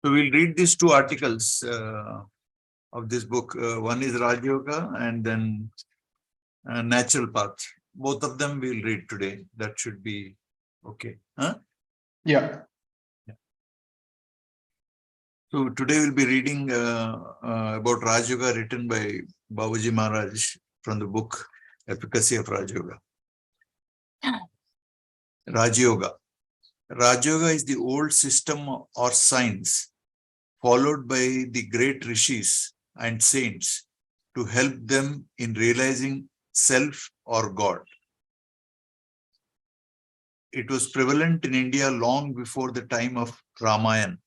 So we'll read these two articles of this book. One is Rajayoga and then Natural Path. Both of them we'll read today. That should be okay. Huh? Yeah. So today we'll be reading about Rajayoga written by Babuji Maharaj from the book Efficacy of Rajayoga. Rajayoga. Rajayoga is the old system or science followed by the great rishis and saints to help them in realizing self or God. It was prevalent in India long before the time of Ramayana.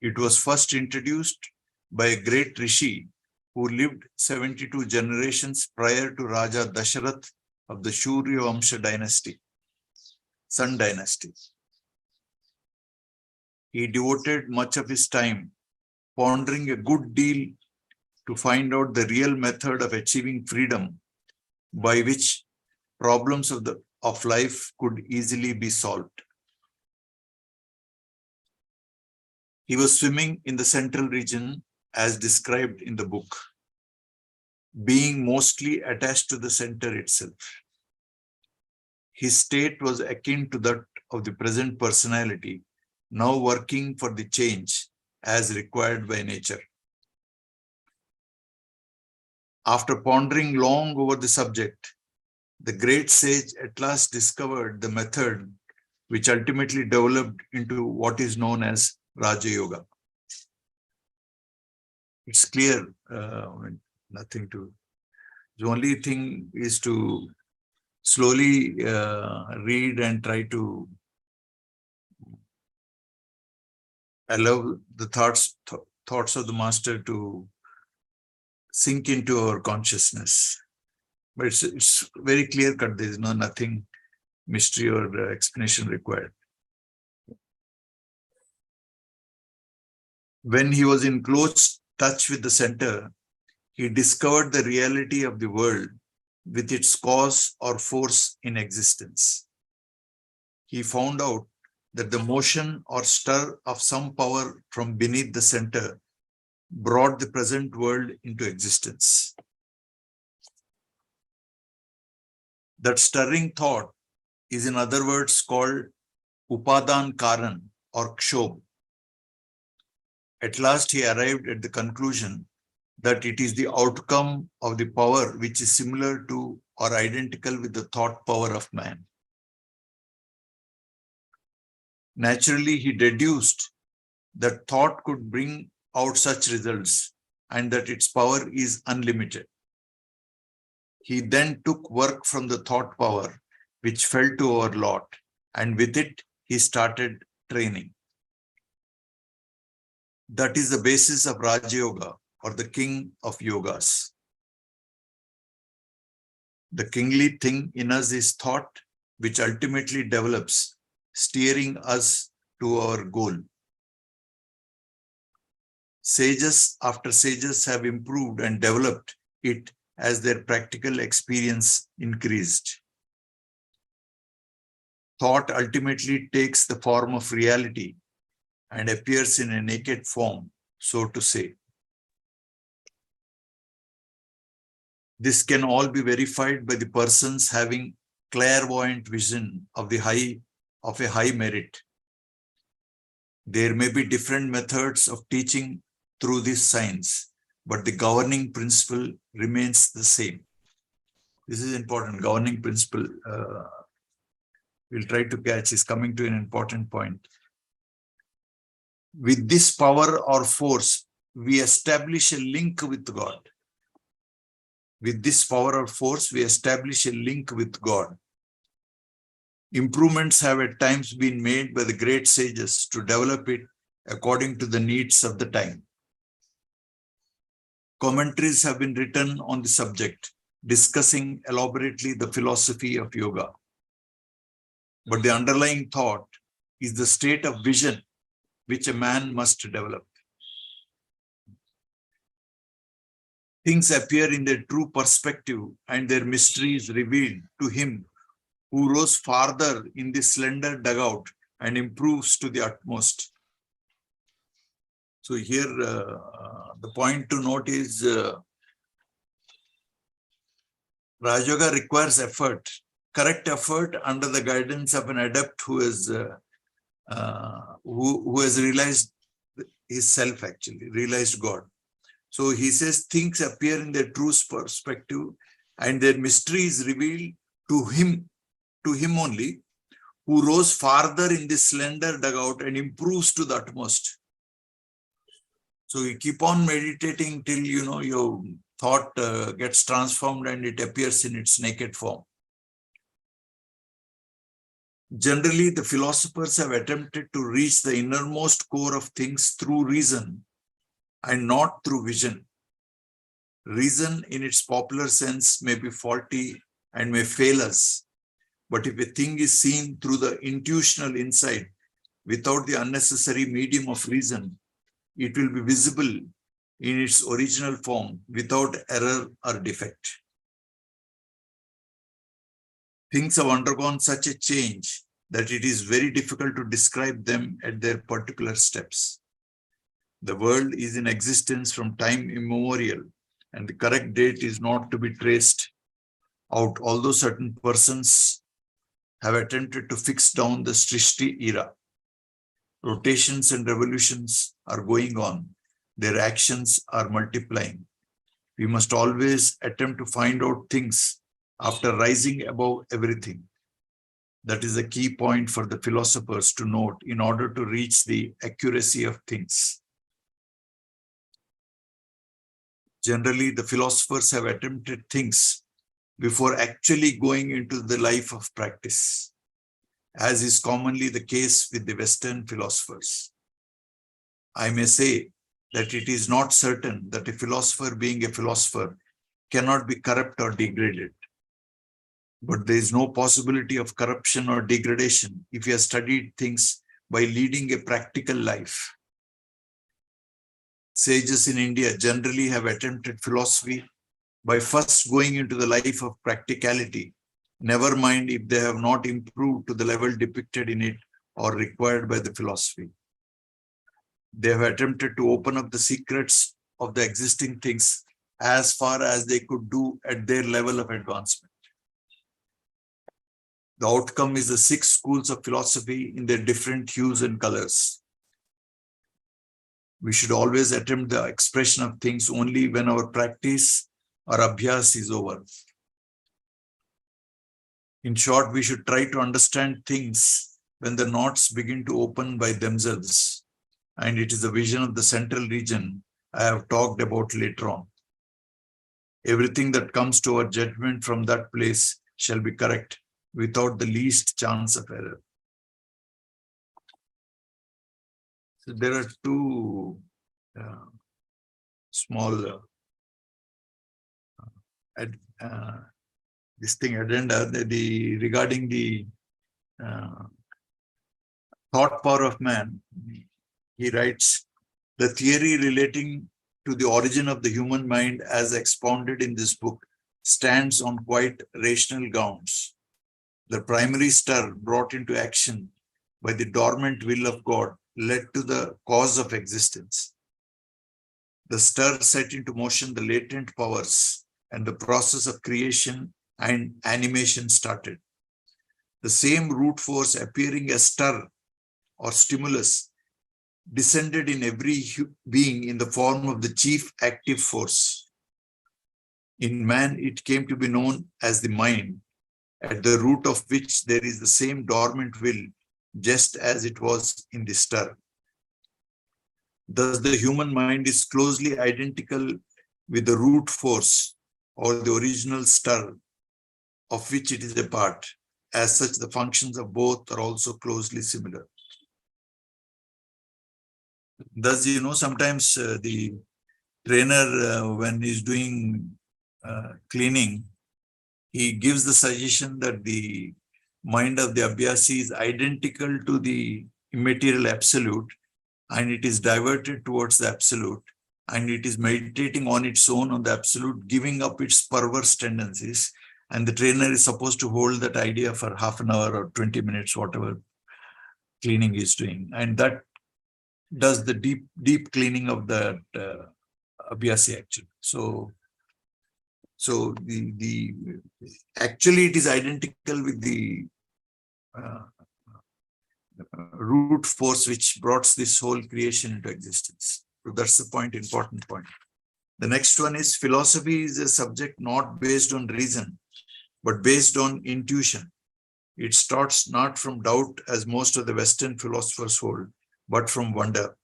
It was first introduced by a great rishi who lived 72 generations prior to Raja Dasharath of the Surya Vamsha dynasty, Sun dynasty. He devoted much of his time pondering a good deal to find out the real method of achieving freedom by which problems of life could easily be solved. He was swimming in the central region as described in the book, being mostly attached to the center itself. His state was akin to that of the present personality, now working for the change as required by nature. After pondering long over the subject, the great sage at last discovered the method which ultimately developed into what is known as Rajayoga. It's clear, nothing to, the only thing is to slowly read and try to allow the thoughts of the master to sink into our consciousness. But it's very clear cut. There is nothing mystery or explanation required. When he was in close touch with the center, he discovered the reality of the world with its cause or force in existence. He found out that the motion or stir of some power from beneath the center brought the present world into existence. That stirring thought is in other words called Upadan Karan or Kshobh. At last he arrived at the conclusion that it is the outcome of the power which is similar to or identical with the thought power of man. Naturally, he deduced that thought could bring out such results and that its power is unlimited. He then took work from the thought power which fell to our lot, and with it he started training. That is the basis of Rajayoga, or the king of yogas. The kingly thing in us is thought, which ultimately develops, steering us to our goal. Sages after sages have improved and developed it as their practical experience increased. Thought ultimately takes the form of reality and appears in a naked form, so to say. This can all be verified by the persons having clairvoyant vision of a high merit. There may be different methods of teaching through this science, but the governing principle remains the same. This is important. Governing principle, we'll try to catch, is coming to an important point. With this power or force, we establish a link with God. With this power or force, we establish a link with God. Improvements have at times been made by the great sages to develop it according to the needs of the time. Commentaries have been written on the subject, discussing elaborately the philosophy of yoga. But the underlying thought is the state of vision which a man must develop. Things appear in their true perspective and their mystery is revealed to him who rose farther in the slender dugout and improves to the utmost. So here, the point to note is Rajayoga requires effort, correct effort under the guidance of an adept who has realized his self, actually, realized God. So he says things appear in their true perspective and their mystery is revealed to him only, who rose farther in this slender dugout and improves to the utmost. So you keep on meditating till, your thought gets transformed and it appears in its naked form. Generally, the philosophers have attempted to reach the innermost core of things through reason and not through vision. Reason in its popular sense may be faulty and may fail us. But if a thing is seen through the intuitional insight without the unnecessary medium of reason, it will be visible in its original form without error or defect. Things have undergone such a change that it is very difficult to describe them at their particular steps. The world is in existence from time immemorial, and the correct date is not to be traced out, although certain persons have attempted to fix down the Srishti era. Rotations and revolutions are going on. Their actions are multiplying. We must always attempt to find out things after rising above everything. That is a key point for the philosophers to note in order to reach the accuracy of things. Generally, the philosophers have attempted things before actually going into the life of practice, as is commonly the case with the Western philosophers. I may say that it is not certain that a philosopher, being a philosopher, cannot be corrupt or degraded. But there is no possibility of corruption or degradation if he has studied things by leading a practical life. Sages in India generally have attempted philosophy by first going into the life of practicality, never mind if they have not improved to the level depicted in it or required by the philosophy. They have attempted to open up the secrets of the existing things as far as they could do at their level of advancement. The outcome is the 6 schools of philosophy in their different hues and colors. We should always attempt the expression of things only when our practice or abhyas is over. In short, we should try to understand things when the knots begin to open by themselves. And it is the vision of the central region I have talked about later on. Everything that comes to our judgment from that place shall be correct without the least chance of error. So there are 2 small addenda regarding the thought power of man. He writes, the theory relating to the origin of the human mind as expounded in this book stands on quite rational grounds. The primary stir brought into action by the dormant will of God led to the cause of existence. The stir set into motion the latent powers, and the process of creation and animation started. The same root force appearing as stir or stimulus descended in every being in the form of the chief active force. In man, it came to be known as the mind, at the root of which there is the same dormant will, just as it was in the stir. Thus, the human mind is closely identical with the root force or the original stir of which it is a part. As such, the functions of both are also closely similar. Thus, sometimes the trainer, when he's doing cleaning, he gives the suggestion that the mind of the abhyasi is identical to the immaterial absolute, and it is diverted towards the absolute, and it is meditating on its own on the absolute, giving up its perverse tendencies. And the trainer is supposed to hold that idea for half an hour or 20 minutes, whatever cleaning is doing. And that does the deep cleaning of the abhyasi actually. So the actually it is identical with the root force which brought this whole creation into existence. So that's the point, important point. The next one is philosophy is a subject not based on reason, but based on intuition. It starts not from doubt as most of the Western philosophers hold, but from wonder.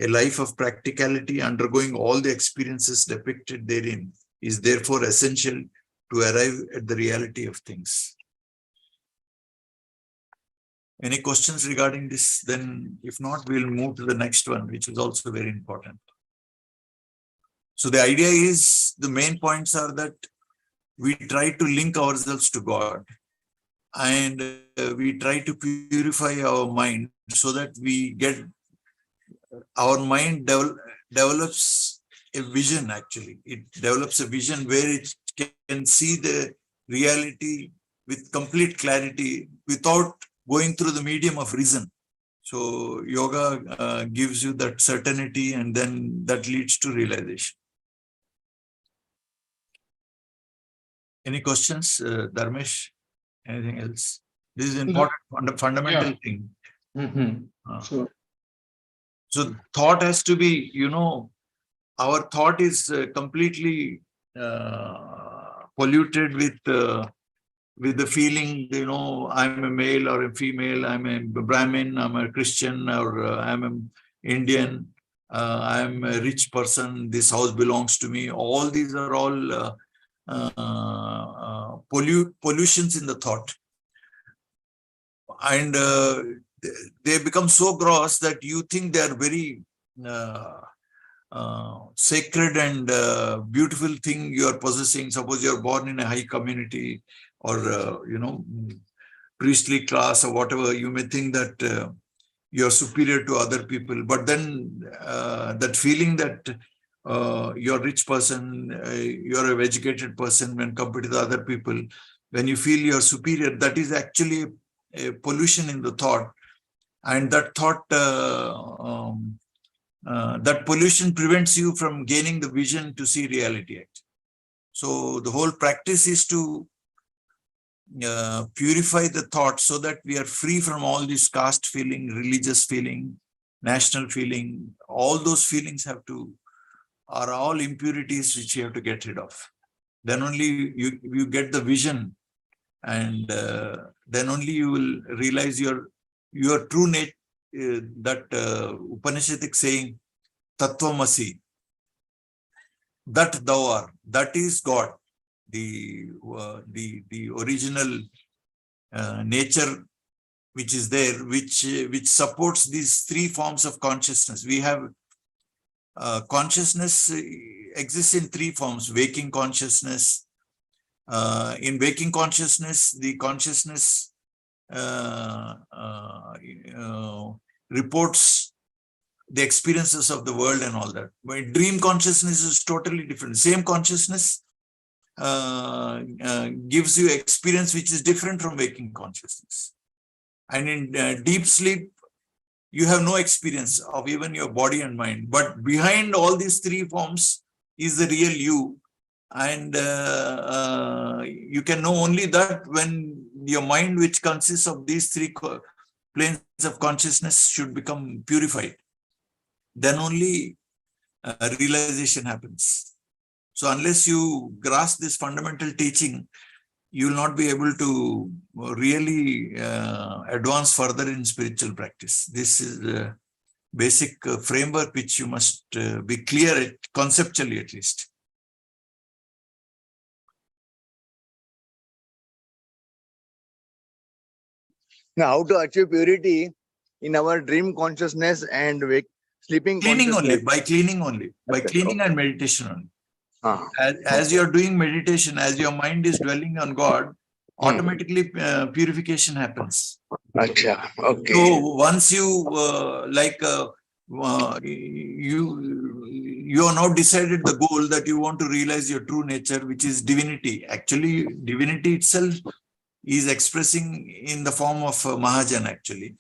A life of practicality undergoing all the experiences depicted therein is therefore essential to arrive at the reality of things. Any questions regarding this? Then if not, we'll move to the next one, which is also very important. So the idea is, the main points are that we try to link ourselves to God, and we try to purify our mind so that we get, our mind develops a vision actually. It develops a vision where it can see the reality with complete clarity without going through the medium of reason. So yoga gives you that certainty, and then that leads to realization. Any questions, Dharmesh? Anything else? This is important, fundamental thing. So thought has to be, our thought is completely polluted with the feeling, I'm a male or a female, I'm a Brahmin, I'm a Christian, or I'm an Indian, I'm a rich person, this house belongs to me. All these are all pollutions in the thought. And they become so gross that you think they are very sacred and beautiful thing you are possessing. Suppose you are born in a high community or, priestly class or whatever, you may think that you are superior to other people. But then that feeling that you're a rich person, you're an educated person when compared to the other people, when you feel you're superior, that is actually a pollution in the thought. And that thought, that pollution prevents you from gaining the vision to see reality. So the whole practice is to purify the thought so that we are free from all this caste feeling, religious feeling, national feeling. All those feelings are all impurities which you have to get rid of. Then only you get the vision, and then only you will realize your true nature. That Upanishadic saying, Tattvamasi, that thou art, that is God, the original nature which is there, which supports these three forms of consciousness. We have consciousness exists in three forms: waking consciousness. In waking consciousness, the consciousness reports the experiences of the world and all that. But dream consciousness is totally different. Same consciousness gives you experience which is different from waking consciousness. And in deep sleep, you have no experience of even your body and mind. But behind all these three forms is the real you. And you can know only that when your mind, which consists of these three planes of consciousness, should become purified. Then only realization happens. So unless you grasp this fundamental teaching, you will not be able to really advance further in spiritual practice. This is the basic framework which you must be clear at, conceptually at least. Now, how to achieve purity in our dream consciousness and sleeping cleaning consciousness? By cleaning and meditation only. As you are doing meditation, as your mind is dwelling on God, automatically purification happens. Achha, okay. So once you you have now decided the goal that you want to realize your true nature, which is divinity. Actually, divinity itself is expressing in the form of Mahajan actually.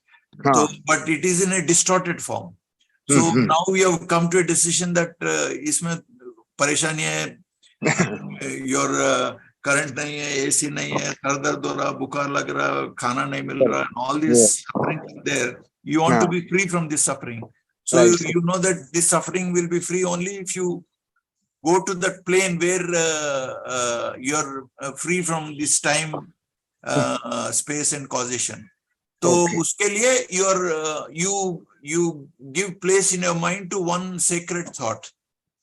So, but it is in a distorted form. So now we have come to a decision that इसमें परेशानी है, your current नहीं है, AC नहीं है, sir दर्द हो रहा, बुखार लग रहा, खाना नहीं मिल रहा, and all this suffering is there. You want to be free from this suffering. So you know that this suffering will be free only if you go to that plane where you're free from this time, space and causation. So उसके लिए you give place in your mind to one sacred thought,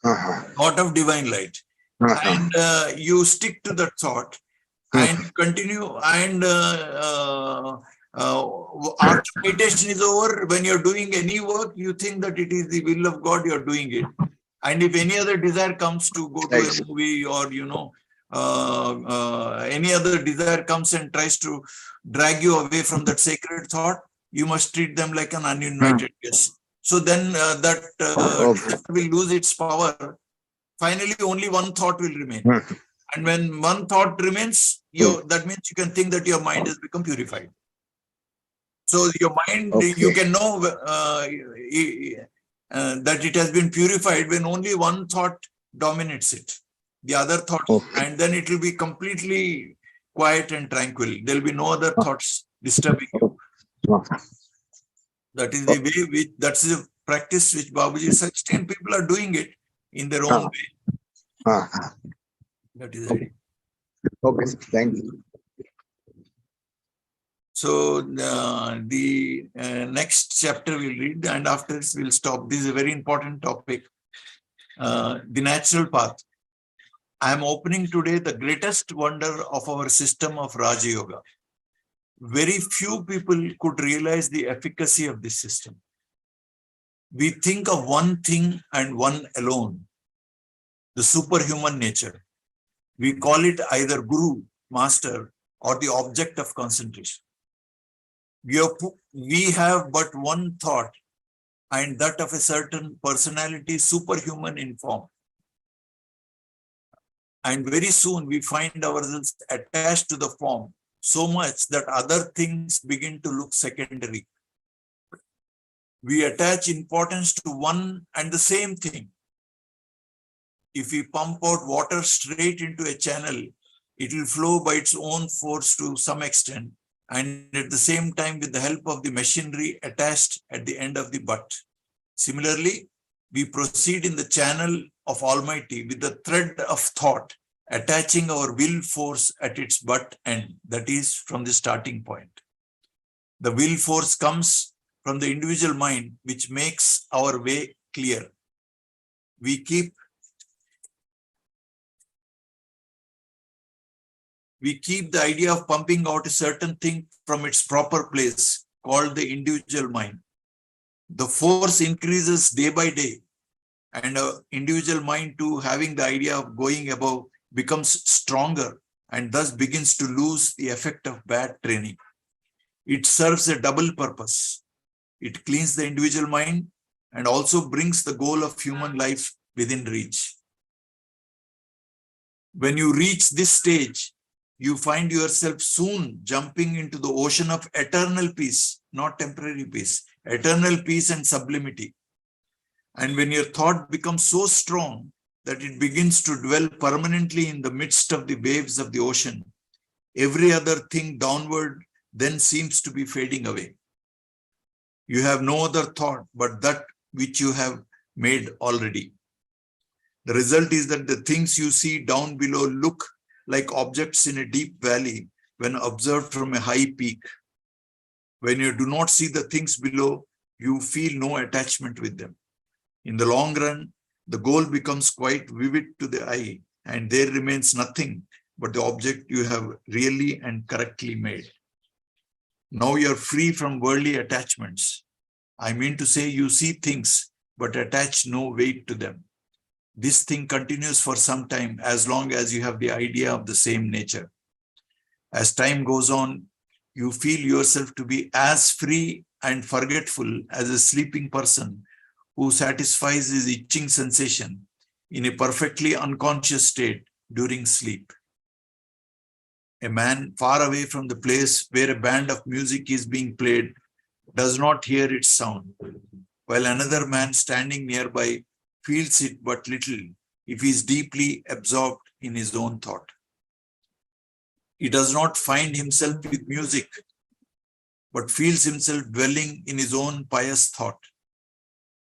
thought of divine light, and you stick to that thought and continue. And after meditation is over, when you're doing any work, you think that it is the will of God, you're doing it. And if any other desire comes to go to a movie, or any other desire comes and tries to drag you away from that sacred thought, you must treat them like an uninvited guest. So then that will lose its power. Finally, only one thought will remain. And when one thought remains, that means you can think that your mind has become purified. So your mind, you can know that it has been purified when only one thought dominates it, the other thought, and then it will be completely quiet and tranquil. There will be no other thoughts disturbing you. That is the way that's the practice which Babuji suggested, and people are doing it in their own way. That is it. Okay, thank you. So the next chapter we'll read, and after this we'll stop. This is a very important topic. The natural path. I am opening today the greatest wonder of our system of Rajayoga. Very few people could realize the efficacy of this system. We think of one thing and one alone, the superhuman nature. We call it either guru, master, or the object of concentration. We have but one thought, and that of a certain personality, superhuman in form. And very soon we find ourselves attached to the form so much that other things begin to look secondary. We attach importance to one and the same thing. If we pump out water straight into a channel, it will flow by its own force to some extent, and at the same time with the help of the machinery attached at the end of the butt. Similarly, we proceed in the channel of Almighty with the thread of thought, attaching our will force at its butt end, that is, from the starting point. The will force comes from the individual mind, which makes our way clear. We keep the idea of pumping out a certain thing from its proper place, called the individual mind. The force increases day by day, and an individual mind too, having the idea of going above, becomes stronger and thus begins to lose the effect of bad training. It serves a double purpose. It cleans the individual mind and also brings the goal of human life within reach. When you reach this stage, you find yourself soon jumping into the ocean of eternal peace, not temporary peace, eternal peace and sublimity. And when your thought becomes so strong that it begins to dwell permanently in the midst of the waves of the ocean, every other thing downward then seems to be fading away. You have no other thought but that which you have made already. The result is that the things you see down below look like objects in a deep valley when observed from a high peak. When you do not see the things below, you feel no attachment with them. In the long run, the goal becomes quite vivid to the eye, and there remains nothing but the object you have really and correctly made. Now you are free from worldly attachments. I mean to say, you see things but attach no weight to them. This thing continues for some time, as long as you have the idea of the same nature. As time goes on, you feel yourself to be as free and forgetful as a sleeping person who satisfies his itching sensation in a perfectly unconscious state during sleep. A man far away from the place where a band of music is being played does not hear its sound. while another man standing nearby feels it but little if he is deeply absorbed in his own thought. He does not find himself with music, but feels himself dwelling in his own pious thought.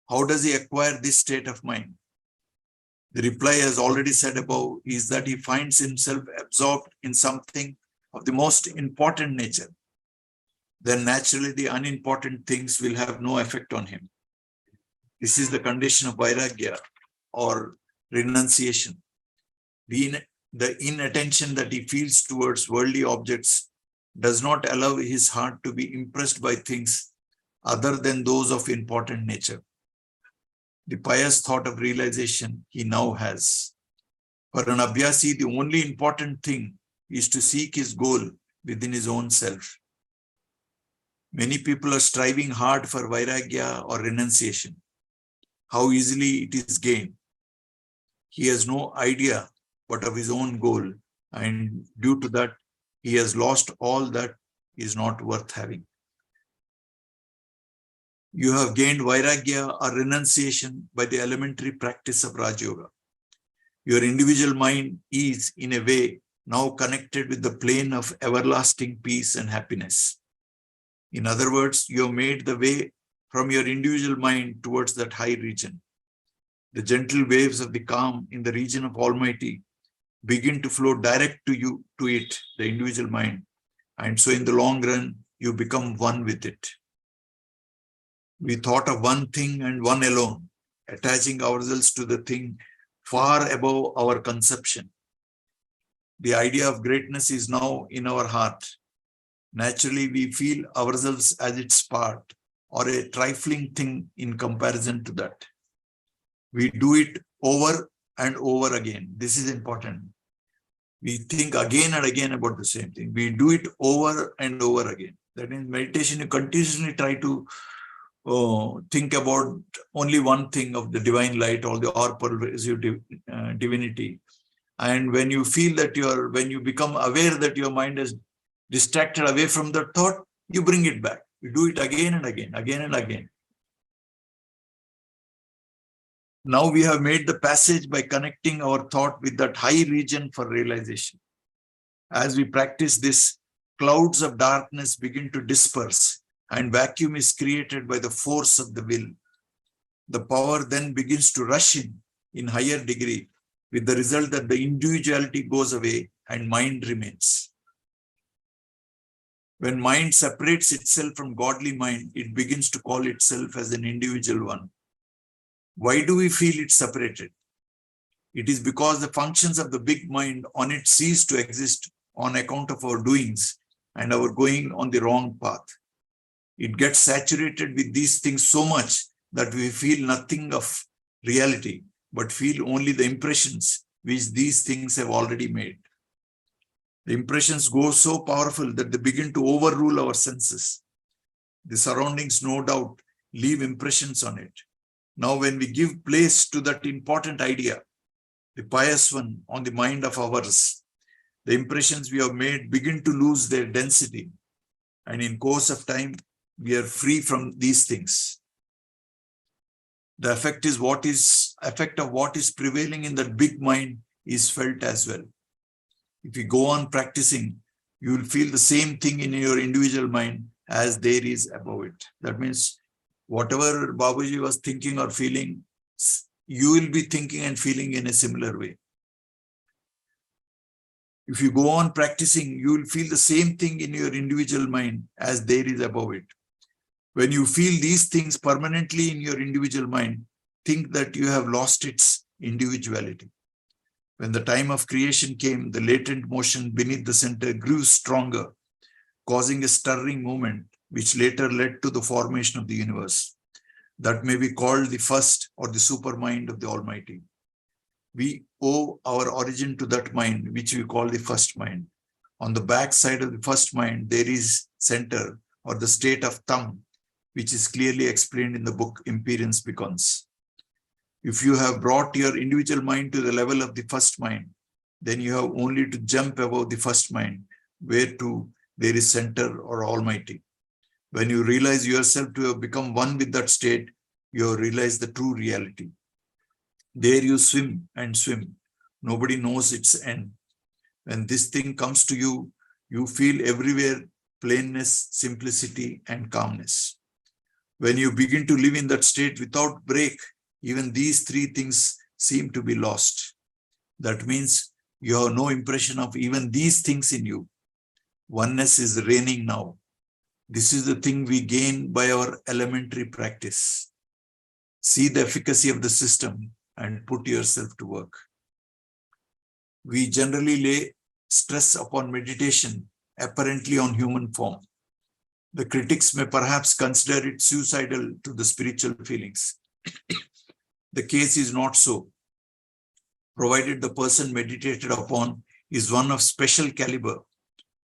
How does he acquire this state of mind? The reply, as already said above, is that he finds himself absorbed in something of the most important nature. Then naturally the unimportant things will have no effect on him. This is the condition of vairagya or renunciation. The inattention that he feels towards worldly objects does not allow his heart to be impressed by things other than those of important nature. The pious thought of realization he now has. For an abhyasi, the only important thing is to seek his goal within his own self. Many people are striving hard for vairagya or renunciation. How easily it is gained. He has no idea but of his own goal, and due to that, he has lost all that is not worth having. You have gained vairagya or renunciation by the elementary practice of Rajayoga. Your individual mind is, in a way, now connected with the plane of everlasting peace and happiness. In other words, you have made the way from your individual mind towards that high region. The gentle waves of the calm in the region of Almighty begin to flow direct to you, to it, the individual mind. And so in the long run, you become one with it. We thought of one thing and one alone, attaching ourselves to the thing far above our conception. The idea of greatness is now in our heart. Naturally, we feel ourselves as its part or a trifling thing in comparison to that. We do it over and over again. This is important. We think again and again about the same thing. We do it over and over again. That means meditation, you continuously try to think about only one thing of the divine light or the all-pervasive divinity. And when you feel that when you become aware that your mind is distracted away from the thought, you bring it back. You do it again and again, again and again. Now we have made the passage by connecting our thought with that high region for realization. As we practice this, clouds of darkness begin to disperse and vacuum is created by the force of the will. The power then begins to rush in higher degree, with the result that the individuality goes away and mind remains. When mind separates itself from godly mind, it begins to call itself as an individual one. Why do we feel it separated? It is because the functions of the big mind on it cease to exist on account of our doings and our going on the wrong path. It gets saturated with these things so much that we feel nothing of reality, but feel only the impressions which these things have already made. The impressions go so powerful that they begin to overrule our senses. The surroundings, no doubt, leave impressions on it. Now, when we give place to that important idea, the pious one on the mind of ours, the impressions we have made begin to lose their density. And in course of time, we are free from these things. The effect of what is prevailing in that big mind is felt as well. If you go on practicing, you will feel the same thing in your individual mind as there is above it. That means whatever Babuji was thinking or feeling, you will be thinking and feeling in a similar way. If you go on practicing, you will feel the same thing in your individual mind as there is above it. When you feel these things permanently in your individual mind, think that you have lost its individuality. When the time of creation came, the latent motion beneath the center grew stronger, causing a stirring movement, which later led to the formation of the universe. That may be called the first or the supermind of the Almighty. We owe our origin to that mind, which we call the first mind. On the back side of the first mind, there is center or the state of thumb, which is clearly explained in the book Imperience Beacons. If you have brought your individual mind to the level of the first mind, then you have only to jump above the first mind, where to there is center or Almighty. When you realize yourself to have become one with that state, you realize the true reality. There you swim and swim. Nobody knows its end. When this thing comes to you, you feel everywhere plainness, simplicity, and calmness. When you begin to live in that state without break, even these three things seem to be lost. That means you have no impression of even these things in you. Oneness is reigning now. This is the thing we gain by our elementary practice. See the efficacy of the system and put yourself to work. We generally lay stress upon meditation, apparently on human form. The critics may perhaps consider it suicidal to the spiritual feelings. The case is not so, provided the person meditated upon is one of special caliber,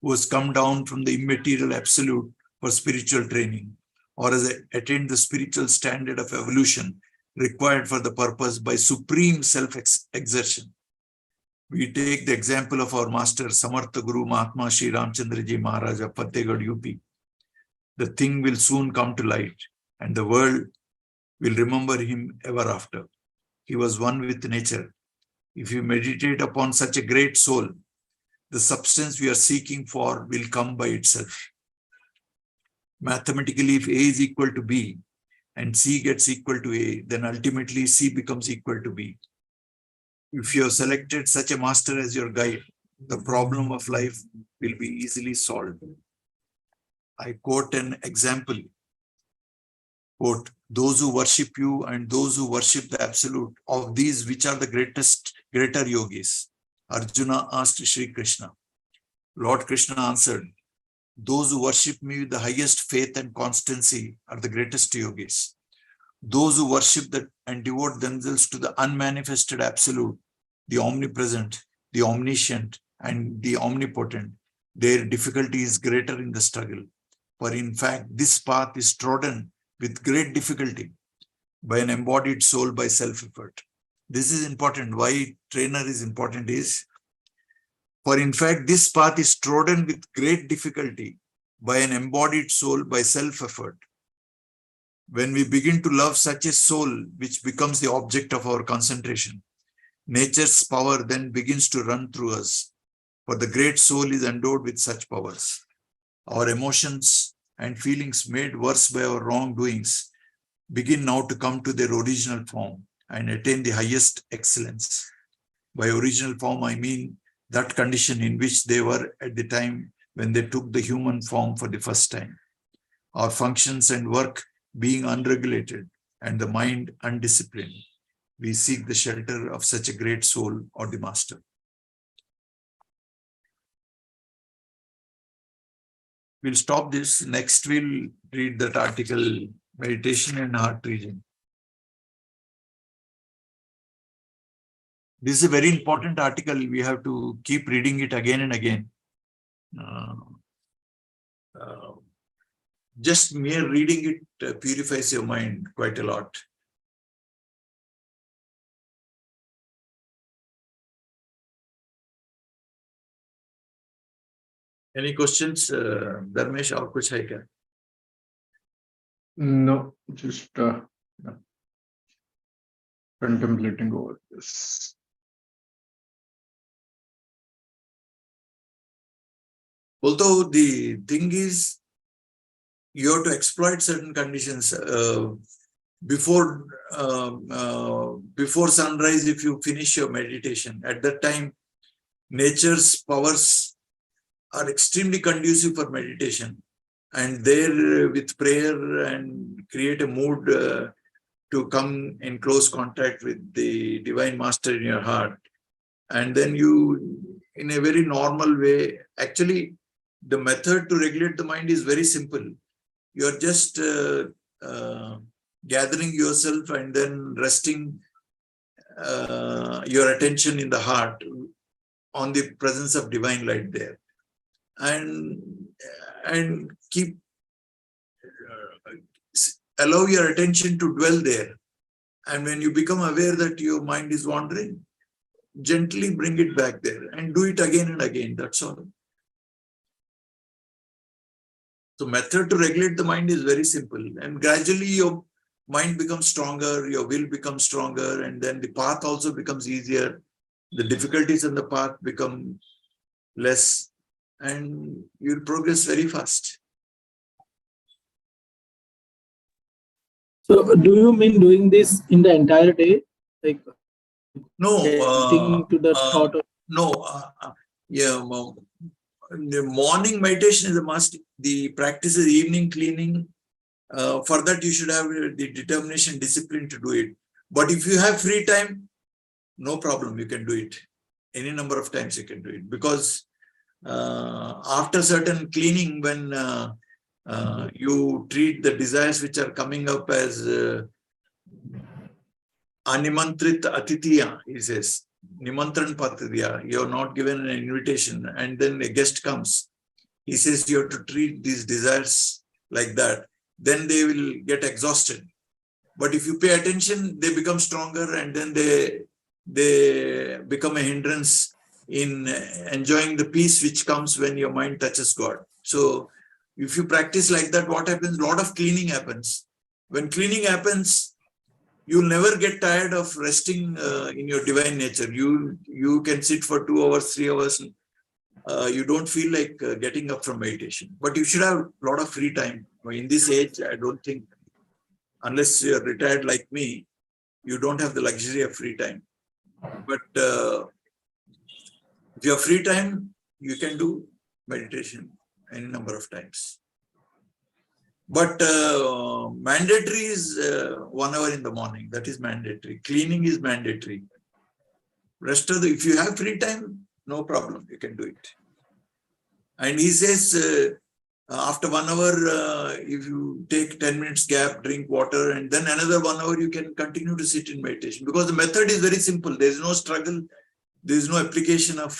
who has come down from the immaterial absolute for spiritual training, or has attained the spiritual standard of evolution required for the purpose by supreme self-exertion. We take the example of our master, Samartha Guru Mahatma Sri Ramchandraji Maharaj of Fatehgarh, UP. The thing will soon come to light, and the world will remember him ever after. He was one with nature. If you meditate upon such a great soul, the substance we are seeking for will come by itself. Mathematically, if A is equal to B and C gets equal to A, then ultimately C becomes equal to B. If you have selected such a master as your guide, the problem of life will be easily solved. I quote an example. Quote, those who worship you and those who worship the absolute, of these, which are the greater yogis? Arjuna asked Sri Krishna. Lord Krishna answered, those who worship me with the highest faith and constancy are the greatest yogis. Those who worship that and devote themselves to the unmanifested absolute, the omnipresent, the omniscient, and the omnipotent, their difficulty is greater in the struggle. For in fact, this path is trodden with great difficulty by an embodied soul by self-effort. This is important. Why trainer is important is, for in fact, this path is trodden with great difficulty by an embodied soul by self-effort. When we begin to love such a soul, which becomes the object of our concentration, nature's power then begins to run through us, for the great soul is endowed with such powers. Our emotions and feelings made worse by our wrongdoings begin now to come to their original form and attain the highest excellence. By original form, I mean that condition in which they were at the time when they took the human form for the first time. Our functions and work being unregulated and the mind undisciplined, we seek the shelter of such a great soul or the master. We'll stop this. Next, we'll read that article, Meditation and Heart Region. This is a very important article. We have to keep reading it again and again. Just mere reading it purifies your mind quite a lot. Any questions, Dharmesh, or kuch hai kya? No, just contemplating over this. Although the thing is, you have to exploit certain conditions. Before sunrise, if you finish your meditation, at that time, nature's powers are extremely conducive for meditation. And there, with prayer and create a mood to come in close contact with the Divine Master in your heart. And then you, in a very normal way, actually, the method to regulate the mind is very simple. You're just gathering yourself and then resting your attention in the heart on the presence of divine light there. And keep allow your attention to dwell there. And when you become aware that your mind is wandering, gently bring it back there and do it again and again. That's all. So method to regulate the mind is very simple, and gradually your mind becomes stronger, your will becomes stronger, and then the path also becomes easier. The difficulties in the path become less, and you'll progress very fast. So, do you mean doing this in the entire day, like No, getting to the thought of? no, yeah. The morning meditation is a must. The practice is evening cleaning. For that, you should have the determination, discipline to do it. But if you have free time, no problem, you can do it. Any number of times you can do it. Because after certain cleaning, when you treat the desires which are coming up as animantrit atithiya, he says, nimantran patidya, you are not given an invitation, and then a guest comes. He says you have to treat these desires like that. Then they will get exhausted. But if you pay attention, they become stronger, and then they become a hindrance in enjoying the peace which comes when your mind touches God. So if you practice like that, what happens? A lot of cleaning happens. When cleaning happens, you'll never get tired of resting in your divine nature. You can sit for 2 hours, 3 hours. You don't feel like getting up from meditation. But you should have a lot of free time. In this age, I don't think, unless you're retired like me, you don't have the luxury of free time. But if you have free time, you can do meditation any number of times. But mandatory is 1 hour in the morning. That is mandatory. Cleaning is mandatory. Rest of the, if you have free time, no problem, you can do it. And he says, after 1 hour, if you take 10 minutes gap, drink water, and then another 1 hour, you can continue to sit in meditation. Because the method is very simple. There is no struggle. There is no application of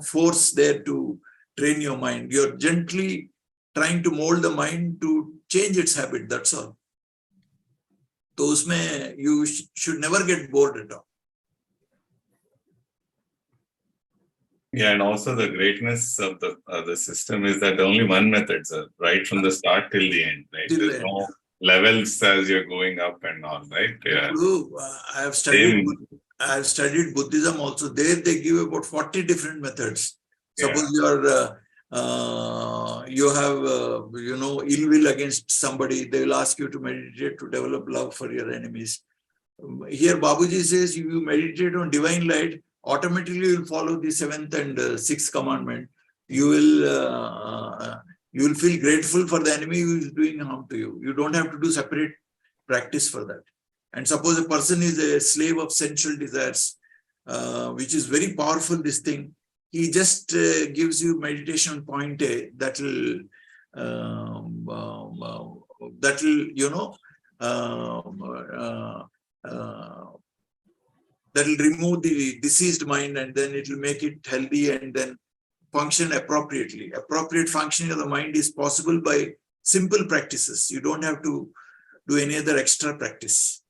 force there to train your mind. You're gently trying to mold the mind to change its habit. That's all. So usme you should never get bored at all. Yeah, and also the greatness of the system is that only one method, sir, right from the start till the end, right? Till There's the no levels as you're going up and all, right? Yeah. I have studied Buddhism also. There they give about 40 different methods. Suppose you have ill will against somebody, they will ask you to meditate to develop love for your enemies. Here Babuji says, if you meditate on divine light, automatically you will follow the 7th and 6th commandment. You will feel grateful for the enemy who is doing harm to you. You don't have to do separate practice for that. And suppose a person is a slave of sensual desires, which is very powerful, this thing. He just gives you meditation on point A that will remove the diseased mind, and then it will make it healthy and then function appropriately. Appropriate functioning of the mind is possible by simple practices. You don't have to do any other extra practice.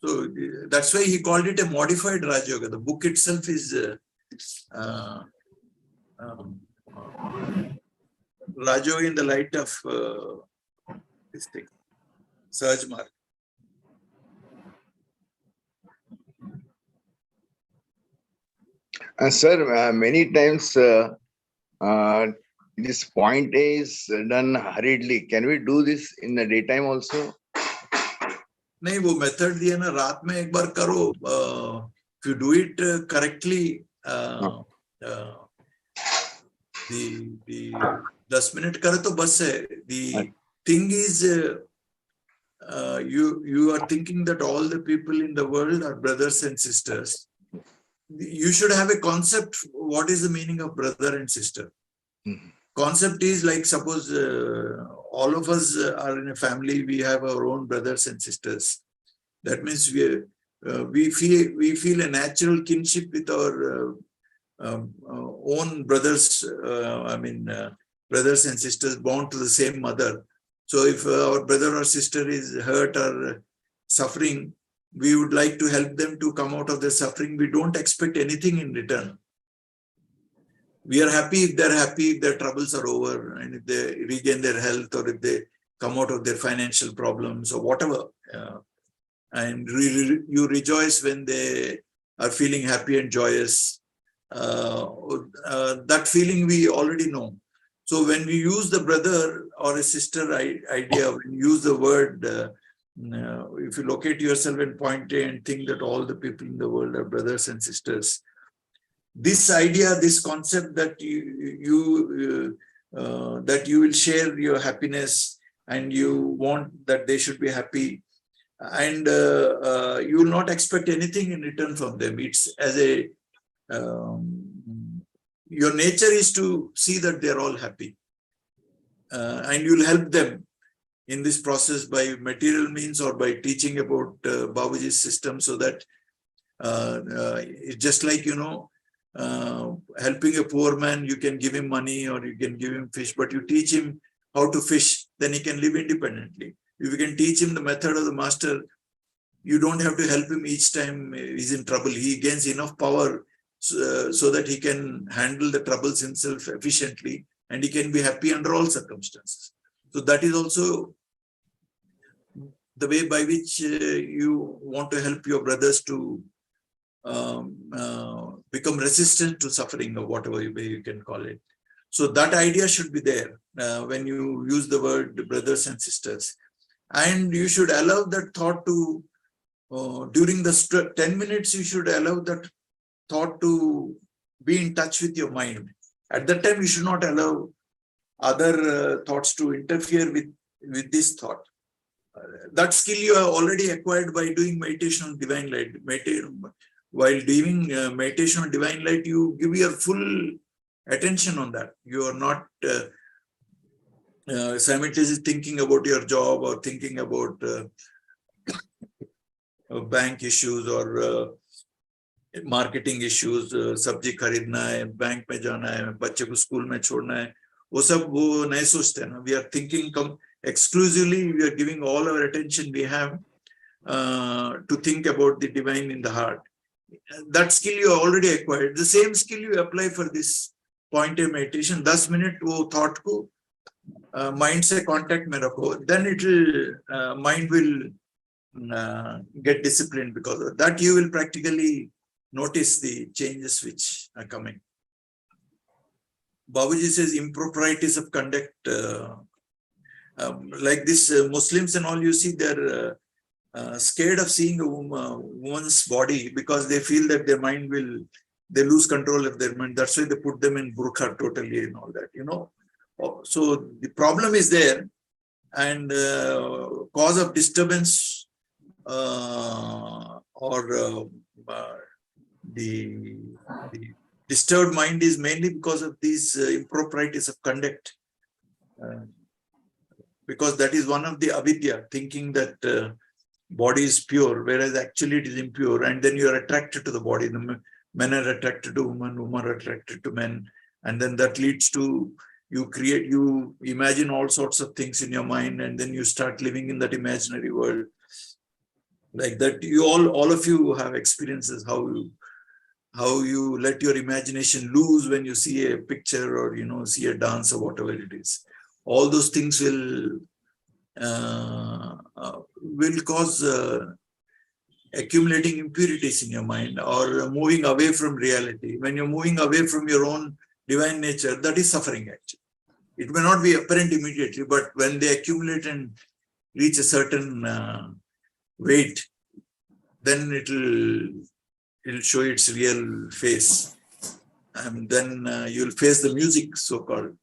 So that's why he called it a modified Rajayoga. The book itself is Rajayoga in the light of this thing, Shahajahanpur. Sir, many times this point A is done hurriedly. Can we do this in the daytime also? नहीं, वो method दिया ना, रात में एक बार करो. If you do it correctly, the 10 minute करो तो बस है. The thing is, you are thinking that all the people in the world are brothers and sisters. You should have a concept. What is the meaning of brother and sister? Concept is like, suppose all of us are in a family, we have our own brothers and sisters. That means we feel a natural kinship with our own brothers. Brothers and sisters born to the same mother. So if our brother or sister is hurt or suffering, we would like to help them to come out of their suffering. We don't expect anything in return. We are happy if they're happy, if their troubles are over, and if they regain their health, or if they come out of their financial problems or whatever. And you rejoice when they are feeling happy and joyous. That feeling we already know. So when we use the brother or a sister idea, when you use the word, if you locate yourself and point and think that all the people in the world are brothers and sisters, this idea, this concept that you will share your happiness and you want that they should be happy, and you will not expect anything in return from them. It's as a your nature is to see that they're all happy, and you'll help them in this process by material means or by teaching about Babuji's system, so that it's just like, helping a poor man, you can give him money or you can give him fish, but you teach him how to fish, then he can live independently. If you can teach him the method of the master, you don't have to help him each time he's in trouble. He gains enough power so that he can handle the troubles himself efficiently, and he can be happy under all circumstances. So that is also the way by which you want to help your brothers to become resistant to suffering, or whatever way you can call it. So that idea should be there when you use the word brothers and sisters. And you should allow that thought to, during the 10 minutes, you should allow that thought to be in touch with your mind. At that time, you should not allow other thoughts to interfere with this thought. That skill you have already acquired by doing meditation on divine light. While doing meditation on divine light, you give your full attention on that. You are not simultaneously thinking about your job or thinking about bank issues or marketing issues. सब्जी खरीदना है, bank में जाना है, बच्चे को school में छोड़ना है, वो सब वो नहीं सोचते ना. We are thinking exclusively. We are giving all our attention we have to think about the divine in the heart. That skill you already acquired. The same skill you apply for this pointer meditation. 10 minutes वो thought को mind से contact में रखो. Then it will mind will get disciplined. Because of that, you will practically notice the changes which are coming. Babuji says improprieties of conduct, like this Muslims and all, you see, they're scared of seeing a woman's body because they feel that their mind they lose control of their mind. That's why they put them in burqa totally and all that, So the problem is there, and cause of disturbance or the disturbed mind is mainly because of these improprieties of conduct. Because that is one of the avidya, thinking that body is pure, whereas actually it is impure, and then you are attracted to the body. The men are attracted to women, women are attracted to men, and then that leads to you imagine all sorts of things in your mind, and then you start living in that imaginary world. Like that, you all of you have experiences how you let your imagination loose when you see a picture or see a dance or whatever it is. All those things will cause accumulating impurities in your mind, or moving away from reality. When you're moving away from your own divine nature, that is suffering actually. It may not be apparent immediately, but when they accumulate and reach a certain weight, then it'll show its real face, and then you'll face the music, so-called.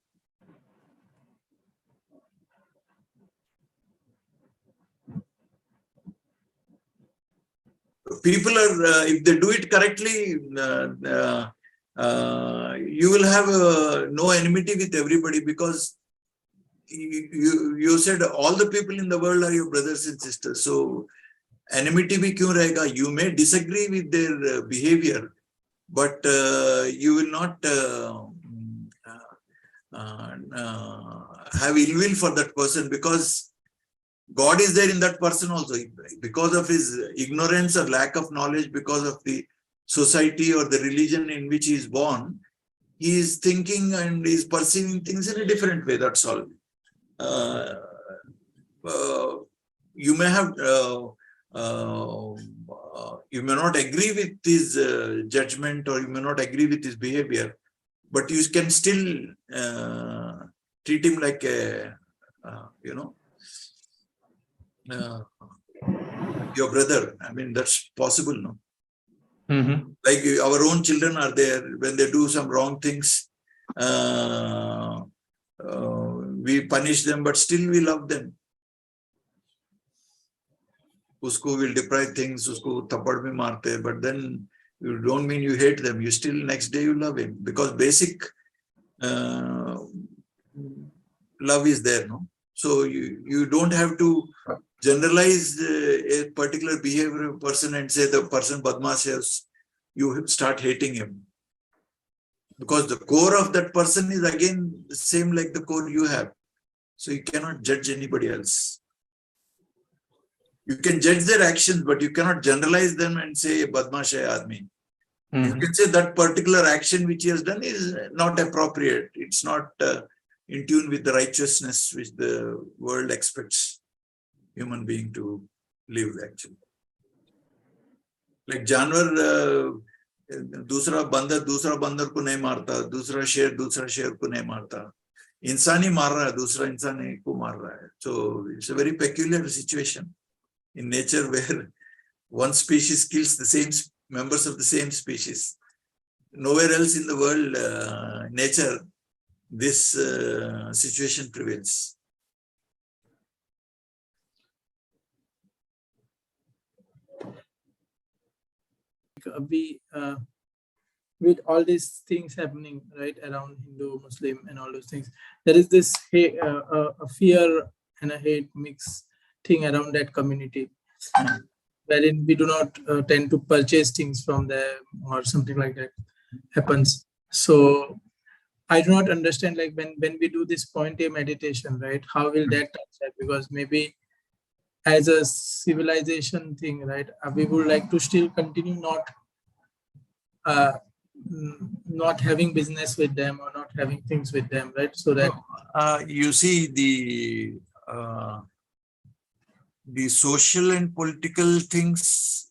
People are, if they do it correctly, you will have no enmity with everybody, because you said all the people in the world are your brothers and sisters. So enmity bhi kyun rahega? You may disagree with their behavior, but you will not have ill will for that person, because God is there in that person also. Because of his ignorance or lack of knowledge, because of the society or the religion in which he is born, he is thinking and is perceiving things in a different way. That's all. You may have, you may not agree with his judgment, or you may not agree with his behavior, but you can still treat him like a, your brother. I mean, that's possible, no? Like our own children are there, when they do some wrong things, we punish them, but still we love them. Usko will deprive things, usko thapad mein marte, but then you don't mean you hate them. You still next day you love him, because basic love is there, no? So you don't have to generalize a particular behavior of a person and say the person badmash is, you start hating him. Because the core of that person is again the same like the core you have. So you cannot judge anybody else. You can judge their actions, but you cannot generalize them and say badmash hai aadmi. You can say that particular action which he has done is not appropriate. It's not in tune with the righteousness which the world expects human being to live, actually. Like जानवर दूसरा बंदर को नहीं मारता, दूसरा शेर को नहीं मारता, इंसान ही मार रहा है, दूसरा इंसान को मार रहा है. So it's a very peculiar situation in nature where one species kills the same members of the same species. Nowhere else in the world, nature, this situation prevails. With all these things happening right around Hindu, Muslim, and all those things, there is this a fear and a hate mix thing around that community, wherein we do not tend to purchase things from them or something like that happens. So I do not understand, like when we do this point A meditation, right? How will that touch that? Because maybe as a civilization thing, right? We would like to still continue not having business with them or not having things with them, right? So that you see the social and political things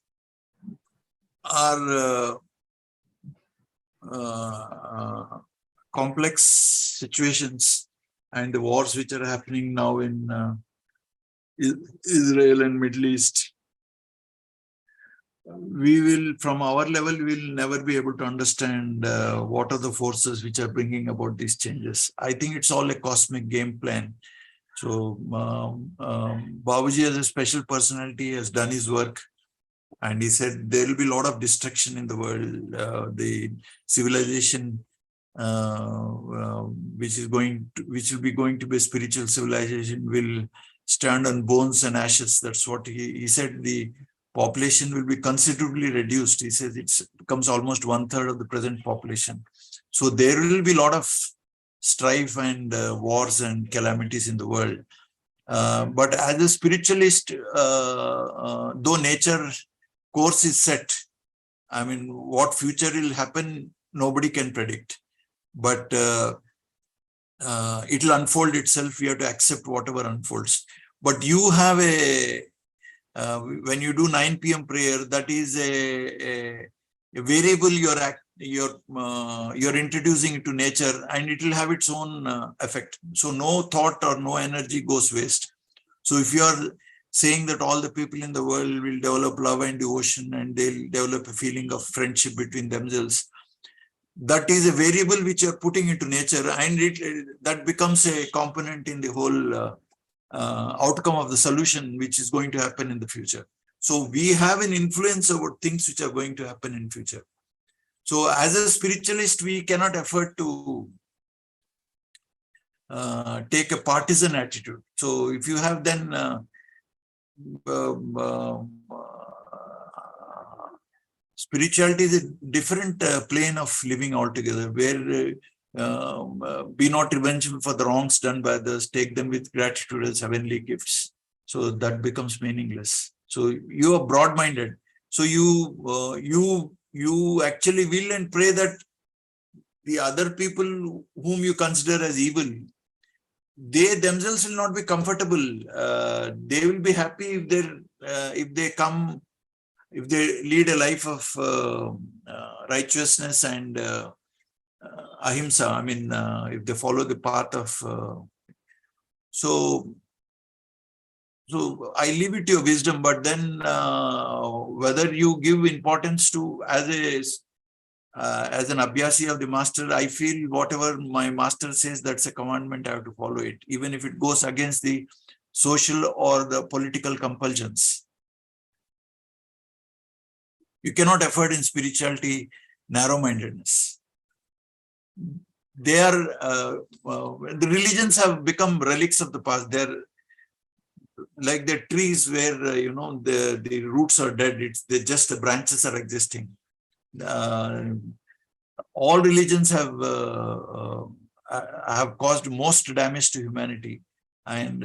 are complex situations, and the wars which are happening now in Israel and Middle East, we will, from our level, we will never be able to understand what are the forces which are bringing about these changes. I think it's all a cosmic game plan. So Babuji, as a special personality, has done his work, and he said there will be a lot of destruction in the world. The civilization which will be going to be a spiritual civilization will stand on bones and ashes. That's what he said. The population will be considerably reduced. He says it becomes almost 1/3 of the present population. So there will be a lot of strife and wars and calamities in the world. But as a spiritualist, though nature course is set, I mean, what future will happen, nobody can predict. But it will unfold itself. We have to accept whatever unfolds. But you have when you do 9 p.m. prayer, that is a variable you're introducing into nature, and it will have its own effect. So no thought or no energy goes waste. So if you are saying that all the people in the world will develop love and devotion, and they'll develop a feeling of friendship between themselves, that is a variable which you're putting into nature, and that becomes a component in the whole outcome of the solution which is going to happen in the future. So we have an influence over things which are going to happen in future. So as a spiritualist, we cannot afford to take a partisan attitude. So if you have then spirituality is a different plane of living altogether, where be not revengeful for the wrongs done by others, take them with gratitude as heavenly gifts. So that becomes meaningless. So you are broad-minded. So you actually will and pray that the other people whom you consider as evil, they themselves will not be comfortable. They will be happy if they come, if they lead a life of righteousness and ahimsa. I mean, if they follow the path of so I leave it to your wisdom. But then whether you give importance to as an abhyasi of the master, I feel whatever my master says, that's a commandment, I have to follow it, even if it goes against the social or the political compulsions. You cannot afford in spirituality narrow-mindedness. They are, the religions have become relics of the past. They're like the trees where, the roots are dead. They're just the branches are existing. All religions have caused most damage to humanity, and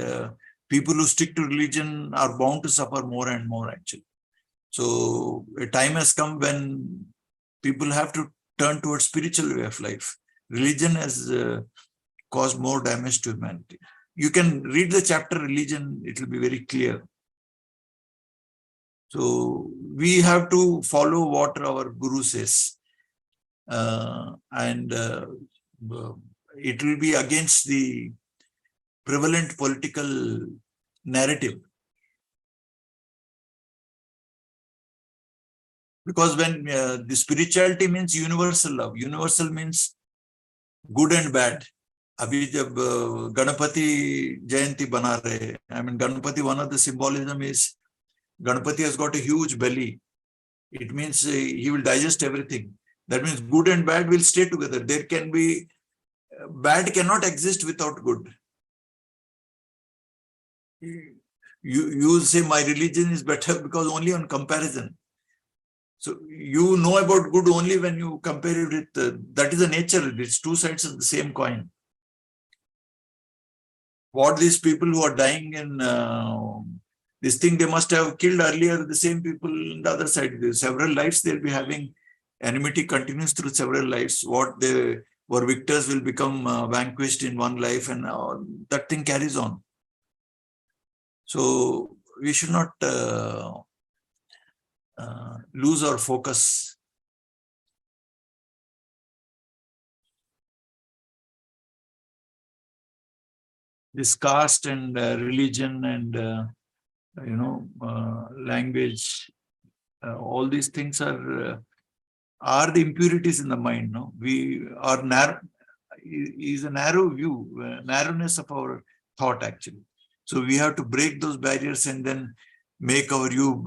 people who stick to religion are bound to suffer more and more, actually. So a time has come when people have to turn towards spiritual way of life. Religion has caused more damage to humanity. You can read the chapter religion, it will be very clear. So we have to follow what our Guru says. And it will be against the prevalent political narrative. Because when the spirituality means universal love, universal means good and bad. Abhi jab Ganapati Jayanti bana rahe, I mean, Ganapati, one of the symbolism is Ganapati has got a huge belly. It means he will digest everything. That means good and bad will stay together. There can be, bad cannot exist without good. You say my religion is better because only on comparison. So you know about good only when you compare it with, that is the nature. It's two sides of the same coin. What these people who are dying in this thing, they must have killed earlier the same people on the other side. There's several lives they'll be having. Enmity continues through several lives. What they were victors will become vanquished in one life, and that thing carries on. So we should not lose our focus. This caste and religion and language, all these things are the impurities in the mind. No, we are narrow. Is a narrow view, narrowness of our thought, actually. So we have to break those barriers and then make our view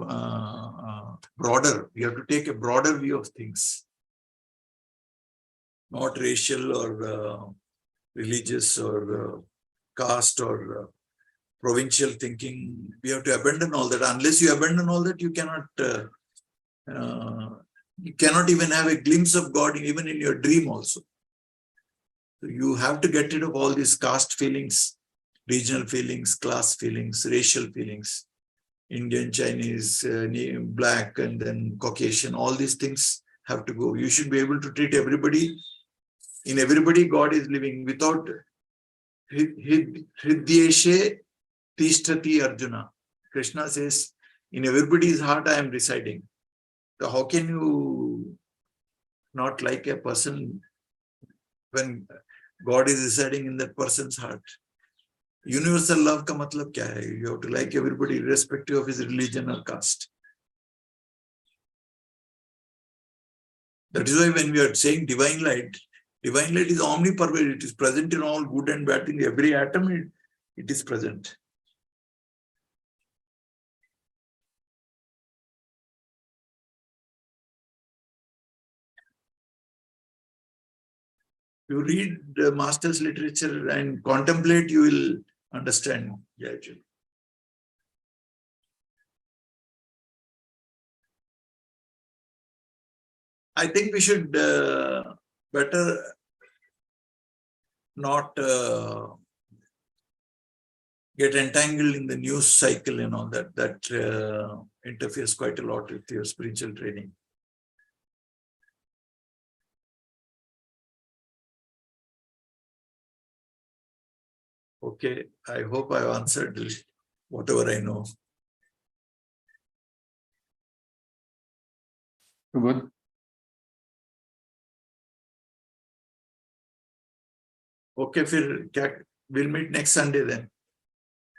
broader. We have to take a broader view of things, not racial or religious or caste or provincial thinking. We have to abandon all that. Unless you abandon all that, you cannot even have a glimpse of God, even in your dream also. So you have to get rid of all these caste feelings, regional feelings, class feelings, racial feelings, Indian, Chinese, black, and then Caucasian. All these things have to go. You should be able to treat everybody. In everybody, God is living. Without Hridyeshe Tishtati Arjuna. Krishna says, in everybody's heart, I am residing. So how can you not like a person when God is residing in that person's heart? Universal love ka matlab kya hai? You have to like everybody irrespective of his religion or caste. That is why when we are saying divine light is omnipervasive. It is present in all good and bad things. Every atom, it is present. You read the master's literature and contemplate, you will understand. Yeah, actually. I think we should better not get entangled in the news cycle and all that. That interferes quite a lot with your spiritual training. Okay, I hope I've answered whatever I know. Good. Okay, we'll meet next Sunday then.